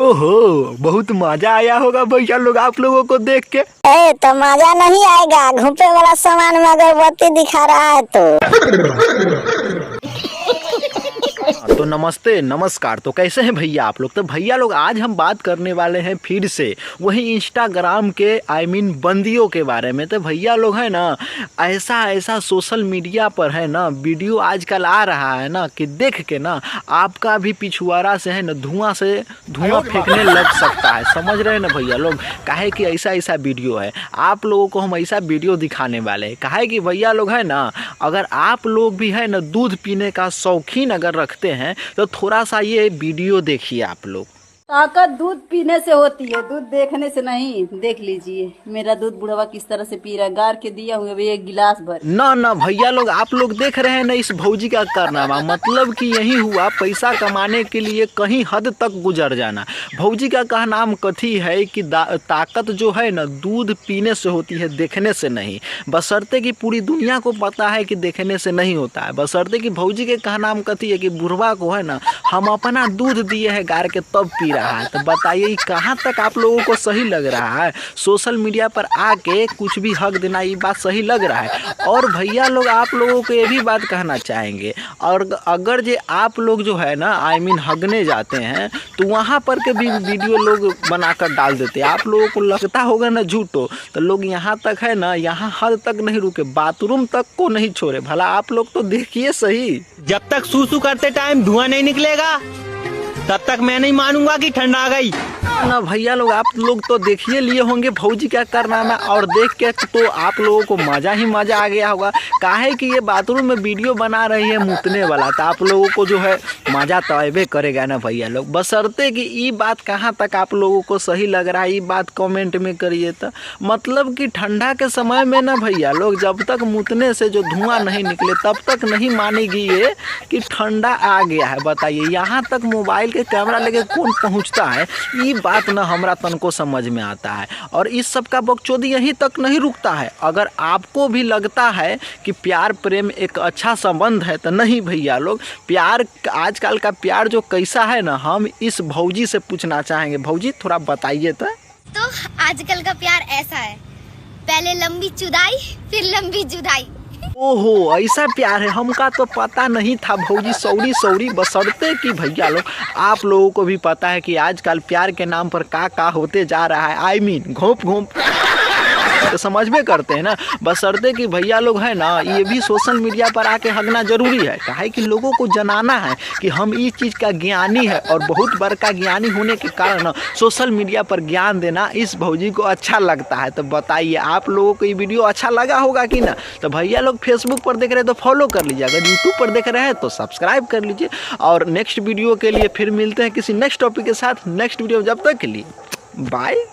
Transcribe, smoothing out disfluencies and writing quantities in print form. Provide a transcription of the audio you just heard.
ओहो, बहुत मजा आया होगा भैया लोग आप लोगों को देख के। तो मजा नहीं आएगा, घूपे वाला सामान में अगरबत्ती दिखा रहा है तो नमस्ते नमस्कार। तो कैसे हैं भैया आप लोग। तो भैया लोग आज हम बात करने वाले हैं फिर से वही इंस्टाग्राम के बंदियों के बारे में। तो भैया लोग है ना, ऐसा सोशल मीडिया पर है ना वीडियो आजकल आ रहा है ना कि देख के ना आपका भी पिछुआरा से है ना धुआं फेंकने लग सकता है। समझ रहे हैं ना भैया लोग, काहे कि ऐसा वीडियो है आप लोगों को हम ऐसा वीडियो दिखाने वाले हैं। काहे कि भैया लोग है ना, अगर आप लोग भी है ना दूध पीने का शौकीन अगर रखते हैं तो थोड़ा सा ये वीडियो देखिए आप लोग। ताकत दूध पीने से होती है, दूध देखने से नहीं। देख लीजिए मेरा दूध बुढ़वा किस तरह से पी रहा है, गार के दिया हुआ भी एक गिलास भर। ना भैया लोग आप लोग देख रहे हैं ना इस भौजी का कारनामा, मतलब कि यही हुआ पैसा कमाने के लिए कहीं हद तक गुजर जाना। भौजी का कहनाम कथी है कि ताकत जो है ना दूध पीने से होती है, देखने से नहीं। बशर्ते कि पूरी दुनिया को पता है कि देखने से नहीं होता है। बशर्ते कि भौजी के कहनाम कथी है कि बुढ़वा को है ना हम अपना दूध दिए है गार के तब पी रहा है। तो बताइए कहाँ तक आप लोगों को सही लग रहा है। सोशल मीडिया पर आके कुछ भी हक देना ये बात सही लग रहा है। और भैया लोग आप लोगों को ये भी बात कहना चाहेंगे, और अगर जे आप लोग जो है ना हगने जाते हैं तो वहाँ पर के भी वीडियो लोग बनाकर डाल देते हैं। आप लोगों को लगता होगा ना झूठो, तो लोग यहाँ तक है ना यहाँ हद तक नहीं रुके, बाथरूम तक को नहीं छोड़े। भला आप लोग तो देखिए सही, जब तक सूसू करते टाइम धुआं नहीं निकलेगा तब तक मैं नहीं मानूंगा कि ठंड आ गई ना। भैया लोग आप लोग तो देखिए लिए होंगे भौजी क्या कारनामा, और देख के तो आप लोगों को मजा ही मजा आ गया होगा। काहे कि ये बाथरूम में वीडियो बना रही है मुतने वाला, तो आप लोगों को जो है मजा तो अबे करेगा ना भैया लोग। बशर्ते कि ये बात कहाँ तक आप लोगों को सही लग रहा है ये बात कमेंट में करिए। तो मतलब कि ठंडा के समय में ना भैया लोग जब तक मुतने से जो धुआं नहीं निकले तब तक नहीं मानेगी ये कि ठंडा आ गया है। बताइए यहाँ तक मोबाइल के कैमरा लेके कौन पहुँचता है, ये बात ना हमरा तन को समझ में आता है। और इस सब का बकचोदी यहीं तक नहीं रुकता है। अगर आपको भी लगता है कि प्यार प्रेम एक अच्छा संबंध है तो नहीं भैया लोग, प्यार आजकल का प्यार जो कैसा है ना हम इस भौजी से पूछना चाहेंगे। भौजी थोड़ा बताइए। तो आजकल का प्यार ऐसा है, पहले लंबी जुदाई फिर लंबी जुदाई। ओहो ऐसा प्यार है, हमका तो पता नहीं था भौजी, सॉरी। बशर्ते कि भैया लोग आप लोगों को भी पता है कि आजकल प्यार के नाम पर का होते जा रहा है। घोंप तो समझ में करते हैं ना। बशर्ते कि भैया लोग है ना ये भी सोशल मीडिया पर आके हगना जरूरी है। काहे कि लोगों को जनाना है कि हम इस चीज़ का ज्ञानी है, और बहुत बड़का ज्ञानी होने के कारण सोशल मीडिया पर ज्ञान देना इस भौजी को अच्छा लगता है। तो बताइए आप लोगों को ये वीडियो अच्छा लगा होगा कि ना। तो भैया लोग फेसबुक पर देख रहे हैं तो फॉलो कर लीजिए, अगर यूट्यूब पर देख रहे हैं तो सब्सक्राइब कर लीजिए। और नेक्स्ट वीडियो के लिए फिर मिलते हैं किसी नेक्स्ट टॉपिक के साथ नेक्स्ट वीडियो। जब तक के लिए बाय।